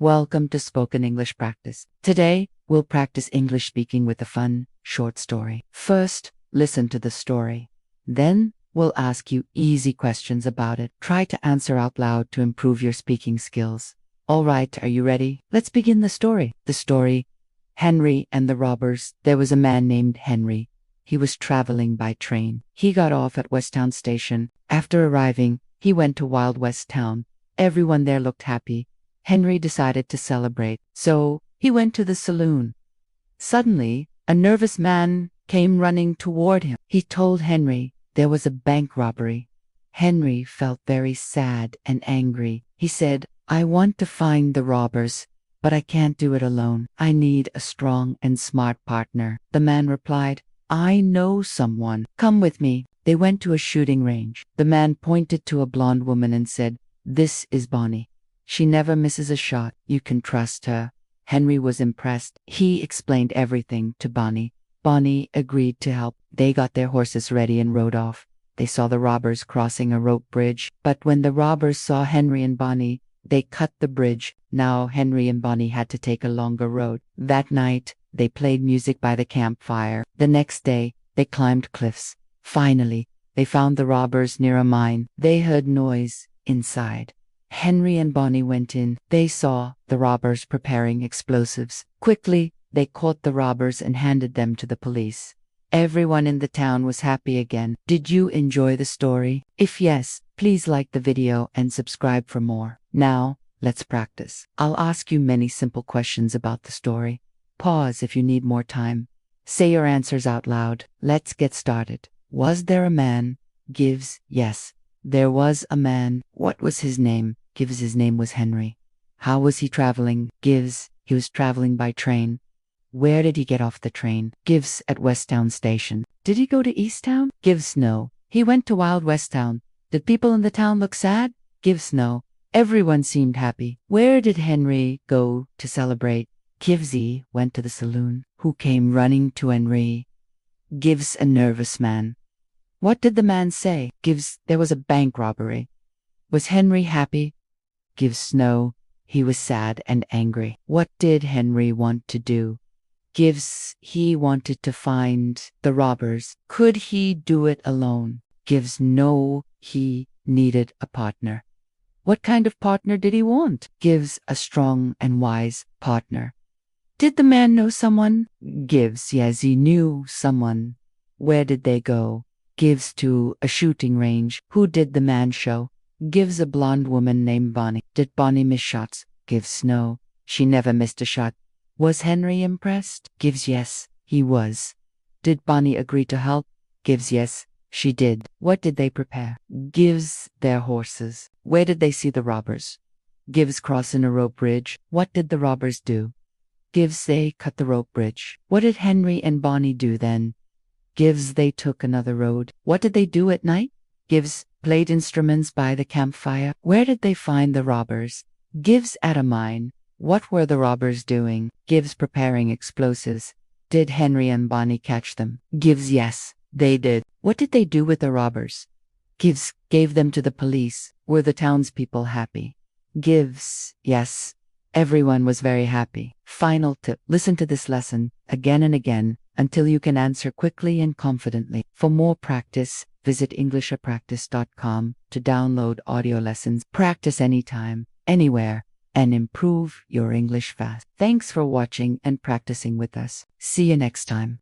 Welcome to Spoken English Practice. Today, we'll practice English speaking with a fun, short story. First, listen to the story. Then, we'll ask you easy questions about it. Try to answer out loud to improve your speaking skills. All right, are you ready? Let's begin the story. The story, Henry and the Robbers. There was a man named Henry. He was traveling by train. He got off at Westtown Station. After arriving, he went to Wild West Town. Everyone there looked happy. Henry decided to celebrate, so he went to the saloon. Suddenly, a nervous man came running toward him. He told Henry there was a bank robbery. Henry felt very sad and angry. He said, "I want to find the robbers, but I can't do it alone. I need a strong and smart partner." The man replied, "I know someone. Come with me." They went to a shooting range. The man pointed to a blonde woman and said, "This is Bonnie. She never misses a shot. You can trust her." Henry was impressed. He explained everything to Bonnie. Bonnie agreed to help. They got their horses ready and rode off. They saw the robbers crossing a rope bridge, but when the robbers saw Henry and Bonnie, they cut the bridge. Now Henry and Bonnie had to take a longer road. That night, they played music by the campfire. The next day, they climbed cliffs. Finally, they found the robbers near a mine. They heard noise inside. Henry and Bonnie went in. They saw the robbers preparing explosives. Quickly, they caught the robbers and handed them to the police. Everyone in the town was happy again. Did you enjoy the story? If yes, please like the video and subscribe for more. Now, let's practice. I'll ask you many simple questions about the story. Pause if you need more time. Say your answers out loud. Let's get started. Was there a man? Gives yes. There was a man. What was his name? Gives his name was Henry. How was he traveling? Gives he was traveling by train. Where did he get off the train? Gives at Westtown Station. Did he go to Easttown? Gives no. He went to Wild West Town. Did people in the town look sad? Gives no. Everyone seemed happy. Where did Henry go to celebrate? Gives he went to the saloon. Who came running to Henry? Gives a nervous man. What did the man say? Gives there was a bank robbery. Was Henry happy? Gives no. He was sad and angry. What did Henry want to do? Gives he wanted to find the robbers. Could he do it alone? Gives no. He needed a partner. What kind of partner did he want? Gives a strong and wise partner. Did the man know someone? Gives yes, he knew someone. Where did they go? Gives to a shooting range. Who did the man show? Gives a blonde woman named Bonnie. Did Bonnie miss shots? Gives no. She never missed a shot. Was Henry impressed? Gives yes, he was. Did Bonnie agree to help? Gives yes, she did. What did they prepare? Gives their horses. Where did they see the robbers? Gives crossing a rope bridge. What did the robbers do? Gives they cut the rope bridge. What did Henry and Bonnie do then? Gives they took another road. What did they do at night? Gives played instruments by the campfire. Where did they find the robbers? Gives at a mine. What were the robbers doing? Gives preparing explosives. Did Henry and Bonnie catch them? Gives yes, they did. What did they do with the robbers? Gives gave them to the police. Were the townspeople happy? Gives yes, everyone was very happy. Final tip. Listen to this lesson again and again until you can answer quickly and confidently. For more practice, visit englishapractice.com to download audio lessons. Practice anytime, anywhere, and improve your English fast. Thanks for watching and practicing with us. See you next time.